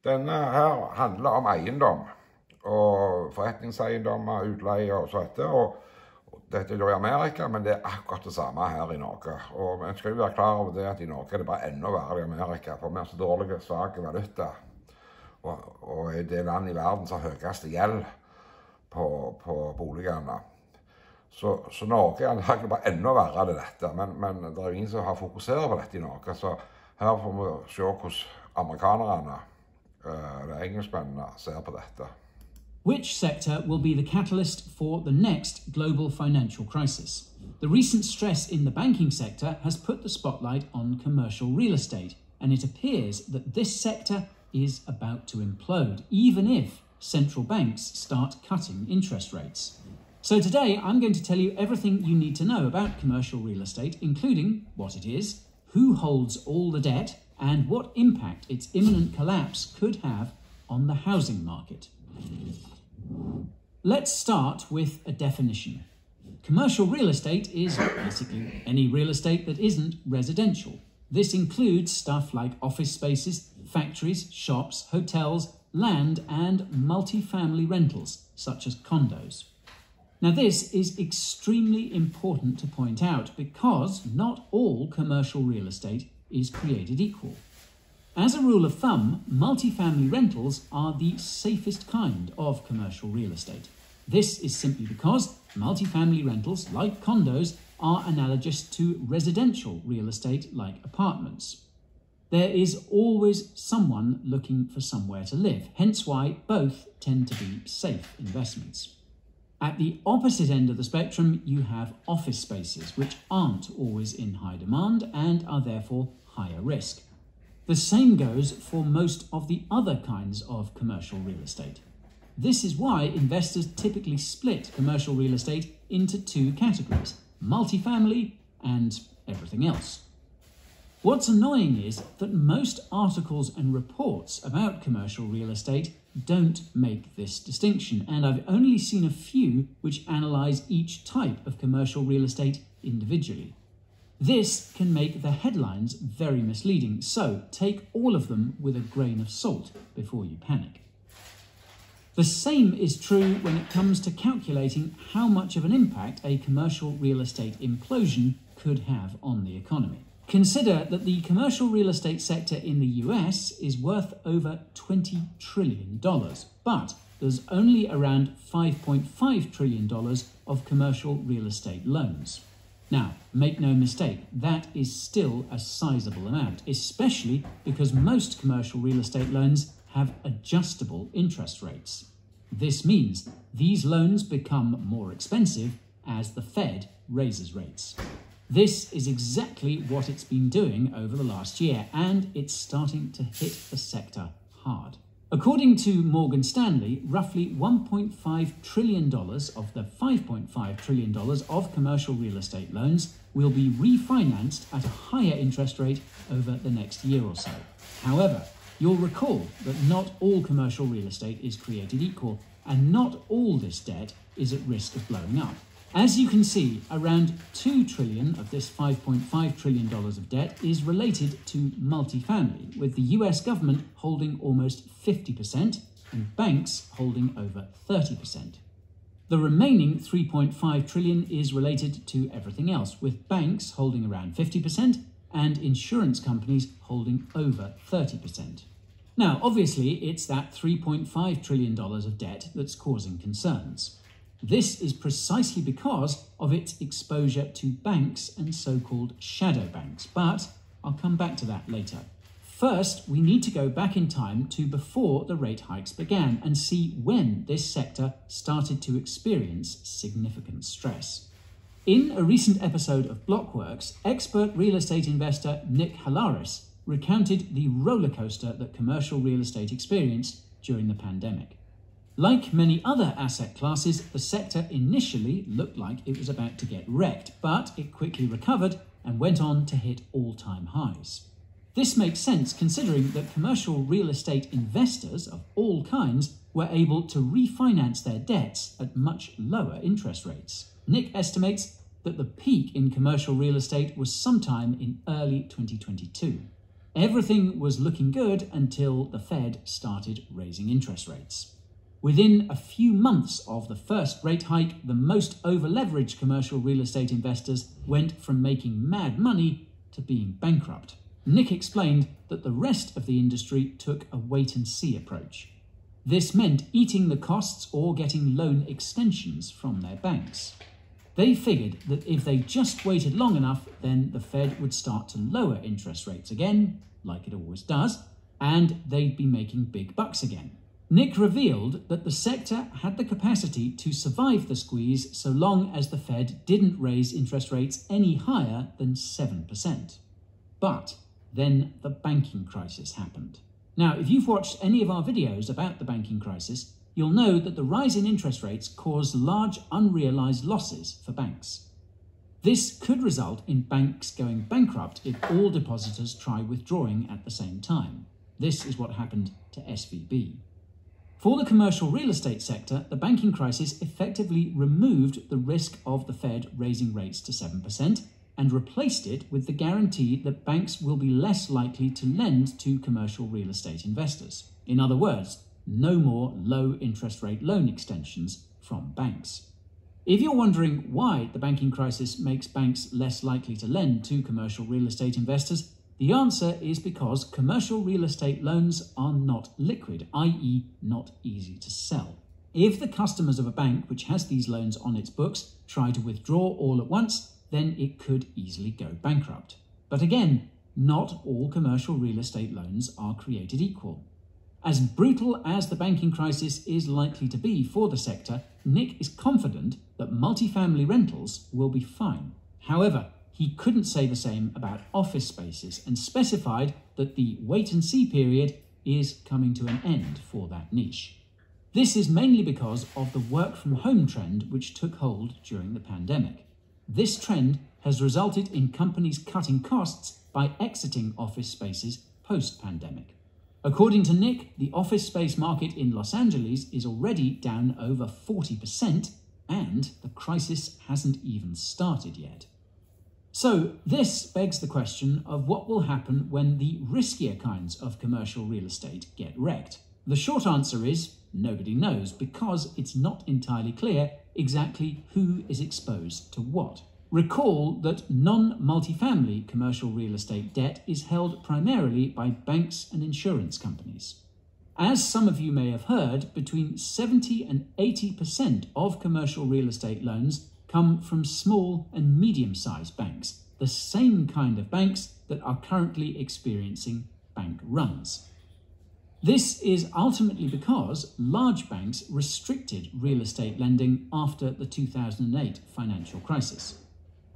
Denne her handler om eiendom, og forretningseiendommer, utleie og så etter. Og dette er jo i Amerika, men det er akkurat det samme her i Norge. Og vi skal jo være klar over det at i Norge er det bare enda verre i Amerika, for vi har så dårlige, svake valuta. Og er det land i verden som har høyeste gjeld på boligene. Så Norge er antakelig bare enda verre enn dette, men det er ingen som har fokusert på dette i Norge. Så her får vi se hvordan amerikanerne, eller engelskmennene, ser på dette. Which sector will be the catalyst for the next global financial crisis? The recent stress in the banking sector has put the spotlight on commercial real estate, and it appears that this sector is about to implode, even if central banks start cutting interest rates. So today I'm going to tell you everything you need to know about commercial real estate, including what it is, who holds all the debt, and what impact its imminent collapse could have on the housing market. Let's start with a definition. Commercial real estate is basically any real estate that isn't residential. This includes stuff like office spaces, factories, shops, hotels, land, and multi-family rentals, such as condos. Now, this is extremely important to point out because not all commercial real estate is created equal. As a rule of thumb, multi-family rentals are the safest kind of commercial real estate. This is simply because multi-family rentals, like condos, are analogous to residential real estate like apartments. There is always someone looking for somewhere to live, hence why both tend to be safe investments. At the opposite end of the spectrum, you have office spaces, which aren't always in high demand and are therefore higher risk. The same goes for most of the other kinds of commercial real estate. This is why investors typically split commercial real estate into two categories, multifamily and everything else. What's annoying is that most articles and reports about commercial real estate don't make this distinction, and I've only seen a few which analyse each type of commercial real estate individually. This can make the headlines very misleading, so take all of them with a grain of salt before you panic. The same is true when it comes to calculating how much of an impact a commercial real estate implosion could have on the economy. Consider that the commercial real estate sector in the US is worth over $20 trillion, but there's only around $5.5 trillion of commercial real estate loans. Now, make no mistake, that is still a sizable amount, especially because most commercial real estate loans have adjustable interest rates. This means these loans become more expensive as the Fed raises rates. This is exactly what it's been doing over the last year, and it's starting to hit the sector hard. According to Morgan Stanley, roughly $1.5 trillion of the $5.5 trillion of commercial real estate loans will be refinanced at a higher interest rate over the next year or so. However, you'll recall that not all commercial real estate is created equal, and not all this debt is at risk of blowing up. As you can see, around $2 trillion of this $5.5 trillion of debt is related to multifamily, with the US government holding almost 50% and banks holding over 30%. The remaining $3.5 trillion is related to everything else, with banks holding around 50% and insurance companies holding over 30%. Now, obviously, it's that $3.5 trillion of debt that's causing concerns. This is precisely because of its exposure to banks and so-called shadow banks, but I'll come back to that later. First, we need to go back in time to before the rate hikes began and see when this sector started to experience significant stress. In a recent episode of Blockworks, expert real estate investor Nick Halaris recounted the rollercoaster that commercial real estate experienced during the pandemic. Like many other asset classes, the sector initially looked like it was about to get wrecked, but it quickly recovered and went on to hit all-time highs. This makes sense considering that commercial real estate investors of all kinds were able to refinance their debts at much lower interest rates. Nick estimates that the peak in commercial real estate was sometime in early 2022. Everything was looking good until the Fed started raising interest rates. Within a few months of the first rate hike, the most over-leveraged commercial real estate investors went from making mad money to being bankrupt. Nick explained that the rest of the industry took a wait-and-see approach. This meant eating the costs or getting loan extensions from their banks. They figured that if they just waited long enough, then the Fed would start to lower interest rates again, like it always does, and they'd be making big bucks again. Nick revealed that the sector had the capacity to survive the squeeze so long as the Fed didn't raise interest rates any higher than 7%. But then the banking crisis happened. Now, if you've watched any of our videos about the banking crisis, you'll know that the rise in interest rates caused large unrealized losses for banks. This could result in banks going bankrupt if all depositors try withdrawing at the same time. This is what happened to SVB. For the commercial real estate sector, the banking crisis effectively removed the risk of the Fed raising rates to 7% and replaced it with the guarantee that banks will be less likely to lend to commercial real estate investors. In other words, no more low interest rate loan extensions from banks. If you're wondering why the banking crisis makes banks less likely to lend to commercial real estate investors, the answer is because commercial real estate loans are not liquid, i.e. not easy to sell. If the customers of a bank which has these loans on its books try to withdraw all at once, then it could easily go bankrupt. But again, not all commercial real estate loans are created equal. As brutal as the banking crisis is likely to be for the sector, Nick is confident that multifamily rentals will be fine. However, he couldn't say the same about office spaces and specified that the wait-and-see period is coming to an end for that niche. This is mainly because of the work-from-home trend which took hold during the pandemic. This trend has resulted in companies cutting costs by exiting office spaces post-pandemic. According to Nick, the office space market in Los Angeles is already down over 40%, and the crisis hasn't even started yet. So this begs the question of what will happen when the riskier kinds of commercial real estate get wrecked. The short answer is nobody knows, because it's not entirely clear exactly who is exposed to what. Recall that non-multifamily commercial real estate debt is held primarily by banks and insurance companies. As some of you may have heard, between 70 and 80% of commercial real estate loans come from small and medium-sized banks, the same kind of banks that are currently experiencing bank runs. This is ultimately because large banks restricted real estate lending after the 2008 financial crisis.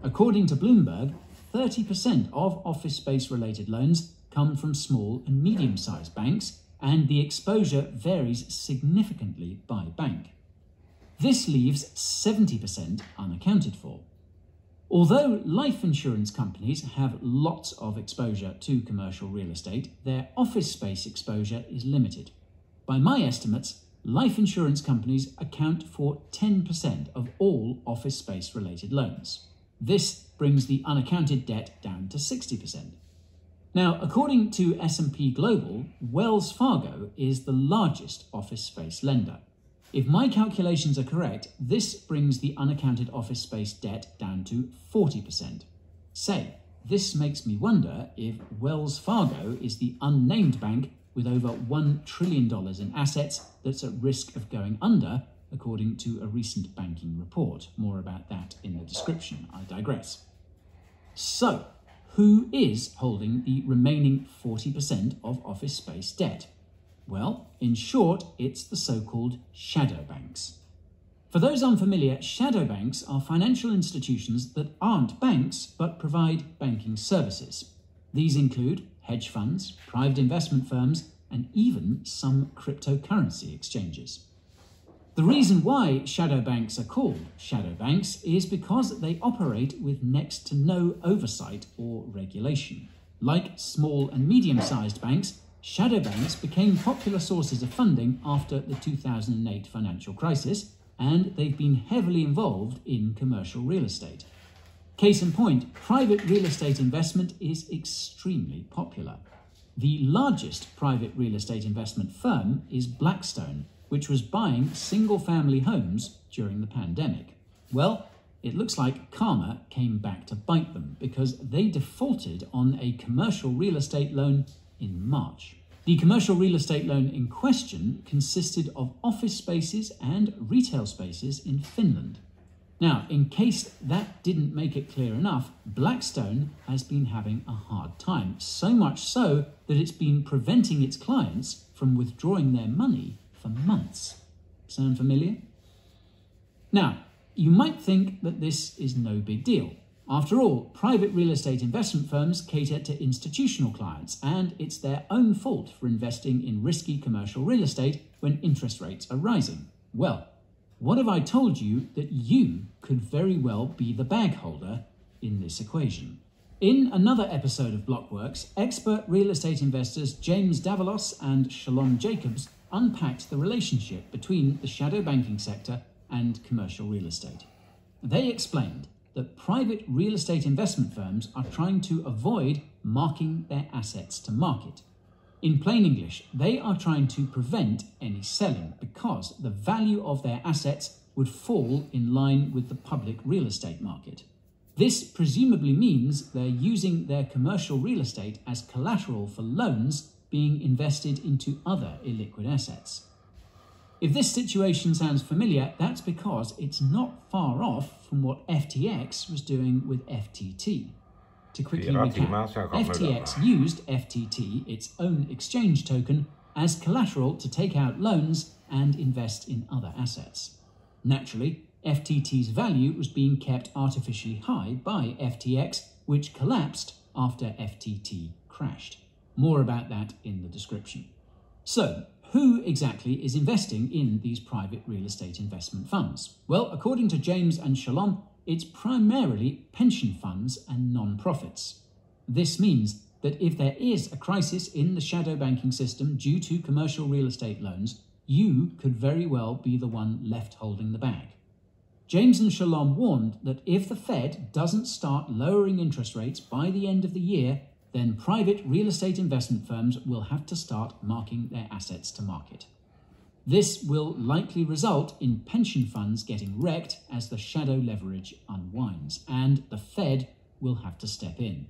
According to Bloomberg, 30% of office space-related loans come from small and medium-sized banks, and the exposure varies significantly by bank. This leaves 70% unaccounted for. Although life insurance companies have lots of exposure to commercial real estate, their office space exposure is limited. By my estimates, life insurance companies account for 10% of all office space-related loans. This brings the unaccounted debt down to 60%. Now, according to S&P Global, Wells Fargo is the largest office space lender. If my calculations are correct, this brings the unaccounted office space debt down to 40%. Say, this makes me wonder if Wells Fargo is the unnamed bank with over $1 trillion in assets that's at risk of going under, according to a recent banking report. More about that in the description. I digress. So, who is holding the remaining 40% of office space debt? Well, in short, it's the so-called shadow banks. For those unfamiliar, shadow banks are financial institutions that aren't banks but provide banking services. These include hedge funds, private investment firms, and even some cryptocurrency exchanges. The reason why shadow banks are called shadow banks is because they operate with next to no oversight or regulation. Like small and medium-sized banks, shadow banks became popular sources of funding after the 2008 financial crisis, and they've been heavily involved in commercial real estate. Case in point, private real estate investment is extremely popular. The largest private real estate investment firm is Blackstone, which was buying single-family homes during the pandemic. Well, it looks like karma came back to bite them because they defaulted on a commercial real estate loan in March. The commercial real estate loan in question consisted of office spaces and retail spaces in Finland. Now, in case that didn't make it clear enough, Blackstone has been having a hard time, so much so that it's been preventing its clients from withdrawing their money for months. Sound familiar? Now, you might think that this is no big deal. After all, private real estate investment firms cater to institutional clients, and it's their own fault for investing in risky commercial real estate when interest rates are rising. Well, what if I told you that you could very well be the bag holder in this equation? In another episode of Blockworks, expert real estate investors James Davalos and Shalom Jacobs unpacked the relationship between the shadow banking sector and commercial real estate. They explained that private real estate investment firms are trying to avoid marking their assets to market. In plain English, they are trying to prevent any selling because the value of their assets would fall in line with the public real estate market. This presumably means they're using their commercial real estate as collateral for loans being invested into other illiquid assets. If this situation sounds familiar, that's because it's not far off from what FTX was doing with FTT. To quickly recap, FTX used FTT, its own exchange token, as collateral to take out loans and invest in other assets. Naturally, FTT's value was being kept artificially high by FTX, which collapsed after FTT crashed. More about that in the description. So, who exactly is investing in these private real estate investment funds? Well, according to James and Shalom, it's primarily pension funds and non-profits. This means that if there is a crisis in the shadow banking system due to commercial real estate loans, you could very well be the one left holding the bag. James and Shalom warned that if the Fed doesn't start lowering interest rates by the end of the year, then private real estate investment firms will have to start marking their assets to market. This will likely result in pension funds getting wrecked as the shadow leverage unwinds, and the Fed will have to step in.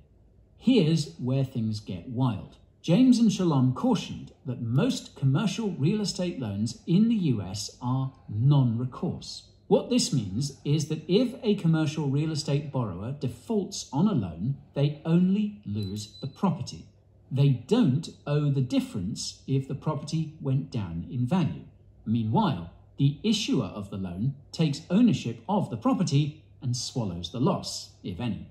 Here's where things get wild. James and Shalom cautioned that most commercial real estate loans in the US are non-recourse. What this means is that if a commercial real estate borrower defaults on a loan, they only lose the property. They don't owe the difference if the property went down in value. Meanwhile, the issuer of the loan takes ownership of the property and swallows the loss, if any.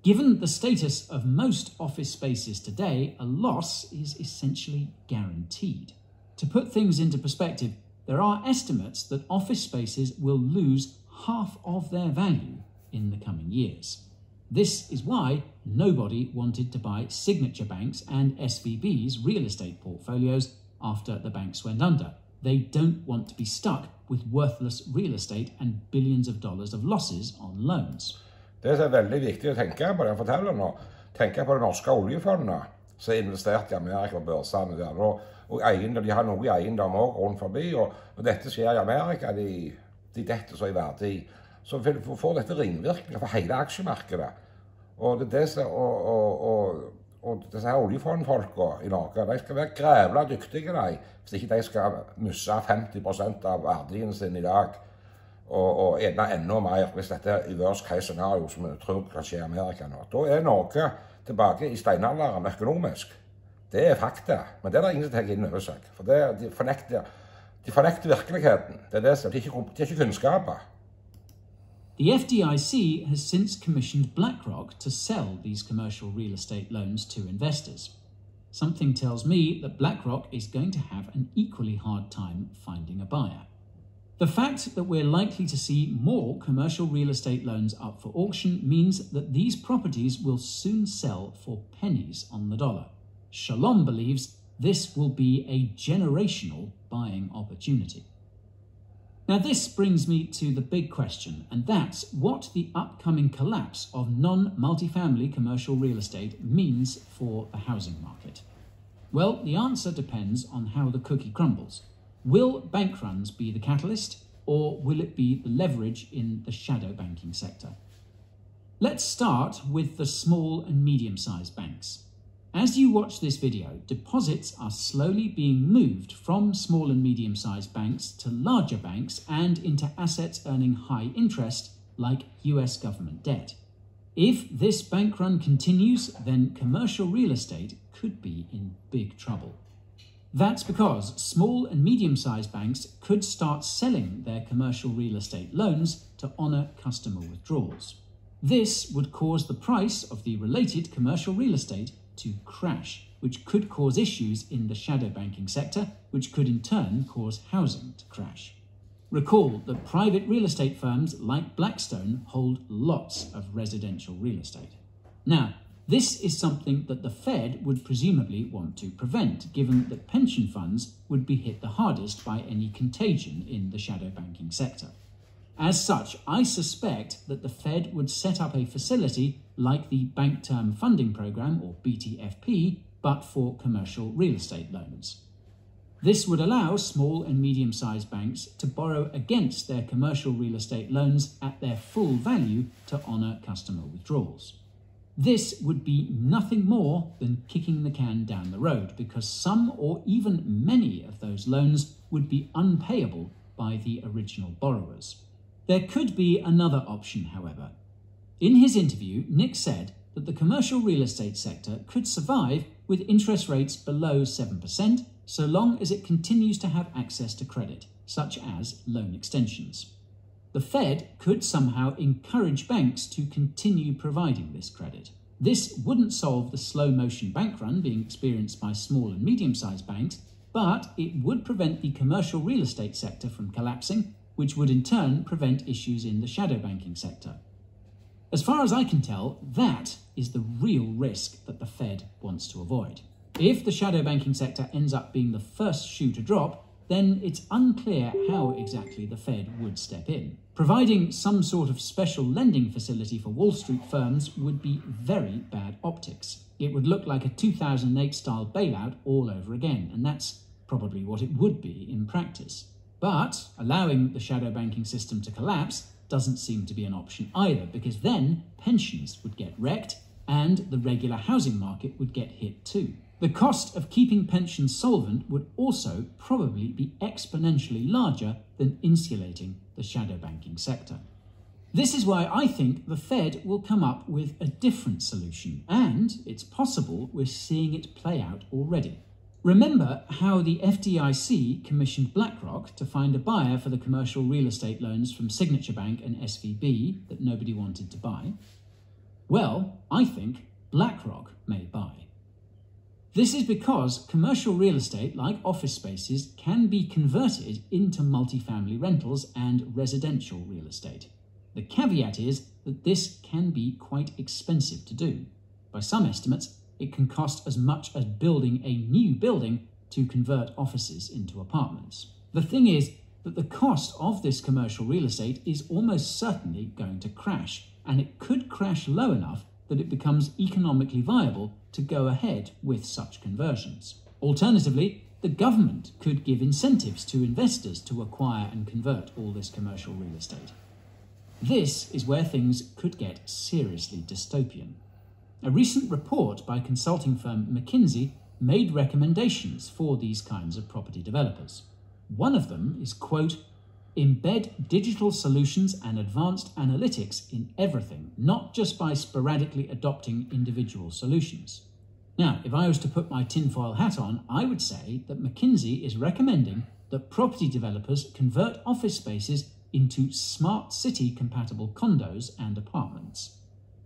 Given the status of most office spaces today, a loss is essentially guaranteed. To put things into perspective, there are estimates that office spaces will lose half of their value in the coming years. This is why nobody wanted to buy Signature Bank's and SVB's real estate portfolios after the banks went under. They don't want to be stuck with worthless real estate and billions of dollars of losses on loans. Det er veldig viktig å tenke på det jeg forteller nå. Tenke på det norske oljefondet som er investert i Amerika og børsene der. Og eiendom, de har noe i eiendom også rundt forbi, og når dette skjer i Amerika, de detter så i verdi. Så får dette ringvirkninger for hele aksjemarkedet. Og det er det som, og disse her oljefondfolka i Norge, de skal være grævla dyktige, hvis ikke de skal misse 50% av verdien sin i dag, og enda mer hvis dette er i worst case scenario som jeg tror kan skje i Amerika nå. Da er Norge tilbake i steinalderen økonomisk. Det er fakta, men det er det ingen som tar inn over seg. For de fornekter virkeligheten. Det er det som, de er ikke kunnskaper. The FDIC has since commissioned Blackrock to sell these commercial real estate loans to investors. Something tells me that Blackrock is going to have an equally hard time finding a buyer. The fact that we're likely to see more commercial real estate loans up for auction means that these properties will soon sell for pennies on the dollar. Shalom believes this will be a generational buying opportunity. Now this brings me to the big question, and that's what the upcoming collapse of non-multifamily commercial real estate means for the housing market. Well, the answer depends on how the cookie crumbles. Will bank runs be the catalyst, or will it be the leverage in the shadow banking sector? Let's start with the small and medium-sized banks. As you watch this video, deposits are slowly being moved from small and medium-sized banks to larger banks and into assets earning high interest like US government debt. If this bank run continues, then commercial real estate could be in big trouble. That's because small and medium-sized banks could start selling their commercial real estate loans to honour customer withdrawals. This would cause the price of the related commercial real estate to crash, which could cause issues in the shadow banking sector, which could in turn cause housing to crash. Recall that private real estate firms like Blackstone hold lots of residential real estate. Now, this is something that the Fed would presumably want to prevent, given that pension funds would be hit the hardest by any contagion in the shadow banking sector. As such, I suspect that the Fed would set up a facility like the Bank Term Funding Program, or BTFP, but for commercial real estate loans. This would allow small and medium-sized banks to borrow against their commercial real estate loans at their full value to honour customer withdrawals. This would be nothing more than kicking the can down the road, because some or even many of those loans would be unpayable by the original borrowers. There could be another option, however. In his interview, Nick said that the commercial real estate sector could survive with interest rates below 7%, so long as it continues to have access to credit, such as loan extensions. The Fed could somehow encourage banks to continue providing this credit. This wouldn't solve the slow-motion bank run being experienced by small and medium-sized banks, but it would prevent the commercial real estate sector from collapsing, which would in turn prevent issues in the shadow banking sector. As far as I can tell, that is the real risk that the Fed wants to avoid. If the shadow banking sector ends up being the first shoe to drop, then it's unclear how exactly the Fed would step in. Providing some sort of special lending facility for Wall Street firms would be very bad optics. It would look like a 2008-style bailout all over again, and that's probably what it would be in practice. But allowing the shadow banking system to collapse doesn't seem to be an option either, because then pensions would get wrecked and the regular housing market would get hit too. The cost of keeping pensions solvent would also probably be exponentially larger than insulating the shadow banking sector. This is why I think the Fed will come up with a different solution, and it's possible we're seeing it play out already. Remember how the FDIC commissioned Blackrock to find a buyer for the commercial real estate loans from Signature Bank and SVB that nobody wanted to buy? Well, I think BlackRock may buy. This is because commercial real estate, like office spaces, can be converted into multifamily rentals and residential real estate. The caveat is that this can be quite expensive to do. By some estimates, it can cost as much as building a new building to convert offices into apartments. The thing is that the cost of this commercial real estate is almost certainly going to crash, and it could crash low enough that it becomes economically viable to go ahead with such conversions. Alternatively, the government could give incentives to investors to acquire and convert all this commercial real estate. This is where things could get seriously dystopian. A recent report by consulting firm McKinsey made recommendations for these kinds of property developers. One of them is, quote, embed digital solutions and advanced analytics in everything, not just by sporadically adopting individual solutions. Now, if I was to put my tinfoil hat on, I would say that McKinsey is recommending that property developers convert office spaces into smart city compatible condos and apartments.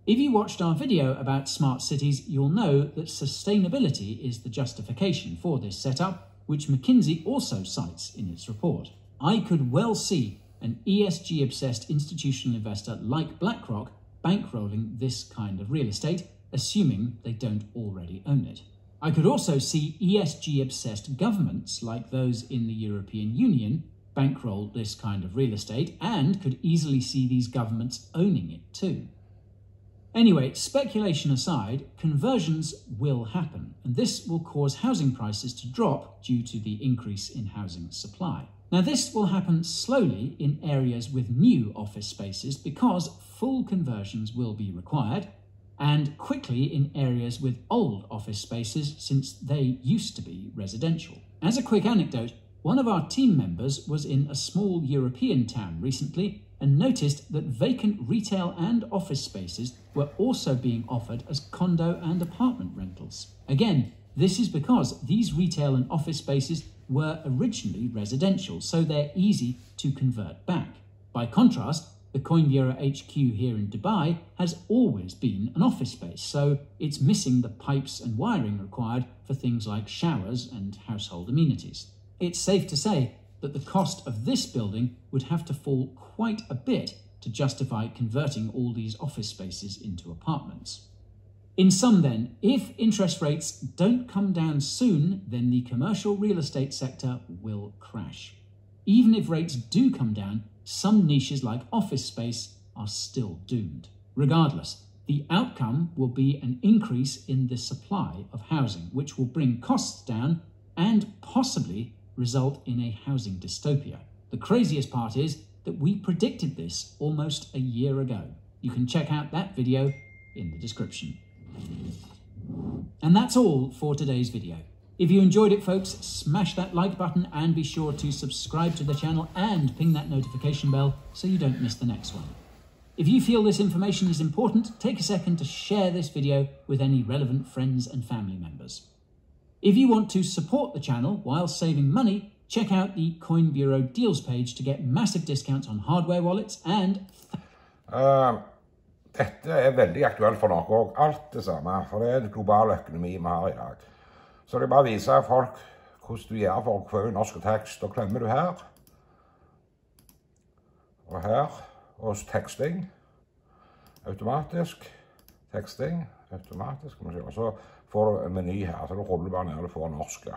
If you watched our video about smart cities, you'll know that sustainability is the justification for this setup, which McKinsey also cites in its report. I could well see an ESG-obsessed institutional investor like BlackRock bankrolling this kind of real estate, assuming they don't already own it. I could also see ESG-obsessed governments like those in the European Union bankroll this kind of real estate and could easily see these governments owning it too. Anyway, speculation aside, conversions will happen, and this will cause housing prices to drop due to the increase in housing supply. Now, this will happen slowly in areas with new office spaces because full conversions will be required, and quickly in areas with old office spaces since they used to be residential. As a quick anecdote, one of our team members was in a small European town recently and noticed that vacant retail and office spaces were also being offered as condo and apartment rentals. Again, this is because these retail and office spaces were originally residential, so they're easy to convert back. By contrast, the Coin Bureau HQ here in Dubai has always been an office space, so it's missing the pipes and wiring required for things like showers and household amenities. It's safe to say that the cost of this building would have to fall quite a bit to justify converting all these office spaces into apartments. In sum then, if interest rates don't come down soon, then the commercial real estate sector will crash. Even if rates do come down, some niches like office space are still doomed. Regardless, the outcome will be an increase in the supply of housing, which will bring costs down and possibly result in a housing dystopia. The craziest part is that we predicted this almost a year ago. You can check out that video in the description. And that's all for today's video. If you enjoyed it, folks, smash that like button and be sure to subscribe to the channel and ping that notification bell so you don't miss the next one. If you feel this information is important, take a second to share this video with any relevant friends and family members. If you want to support the channel while saving money, check out the Coin Bureau deals page to get massive discounts on hardware wallets and... Dette veldig aktuelt for Norge og alt det samme, for det en global økonomi vi har I dag. Så det bare viser folk hvordan du gjør for å få norsk tekst. Da klemmer du her, og teksting, automatisk, og så får du en meny her, så du ruller bare ned og du får norske.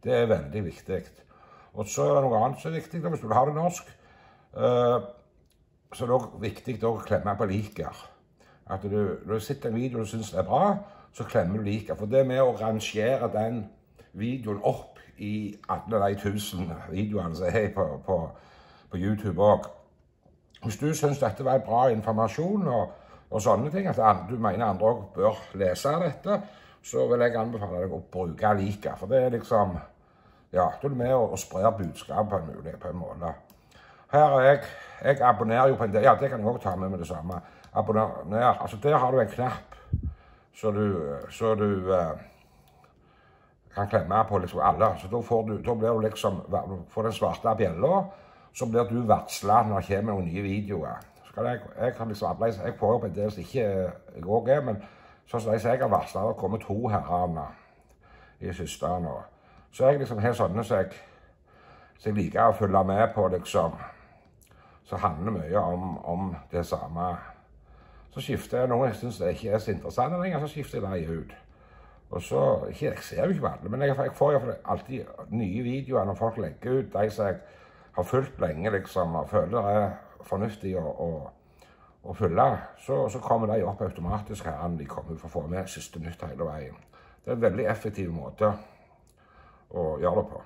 Det veldig viktig. Og så det noe annet som viktig, hvis du vil ha det norsk, så det viktig å klemme på liker. At du sitter en video og du synes det bra, så klemmer du liker. For det med å rangere den videoen opp I alle de 1000 videoene som på YouTube også. Hvis du synes dette var bra informasjon og sånne ting, at du mener andre også bør lese dette, så vil jeg anbefale deg å bruke liker. For det liksom, ja, du med å spre budskap på en måte. Her jeg abonnerer jo på en del, ja, det kan jeg også ta med det samme. Abonner, altså der har du en knapp, så du kan klemme på liksom alle. Så da blir du liksom, får den svarte bjella, så blir du varslet når det kommer noen nye videoer. Jeg kan liksom arbeide, jeg får jo på en del som ikke går det, men sånn som jeg har varslet, det kommer 2 herrene I siste nå. Så jeg liksom helt sånne så jeg liker å følge med på liksom, så handler mye om det samme. Så skifter jeg noe jeg synes det ikke så interessant lenger, så skifter jeg det ut. Og så, jeg ser jo ikke alle, men jeg får jo alltid nye videoer når folk legger ut de som jeg har fulgt lenge liksom, og føler det fornuftig å følge, så kommer de opp automatisk her når de kommer for å få med siste nytt hele veien. Det en veldig effektiv måte å gjøre det på.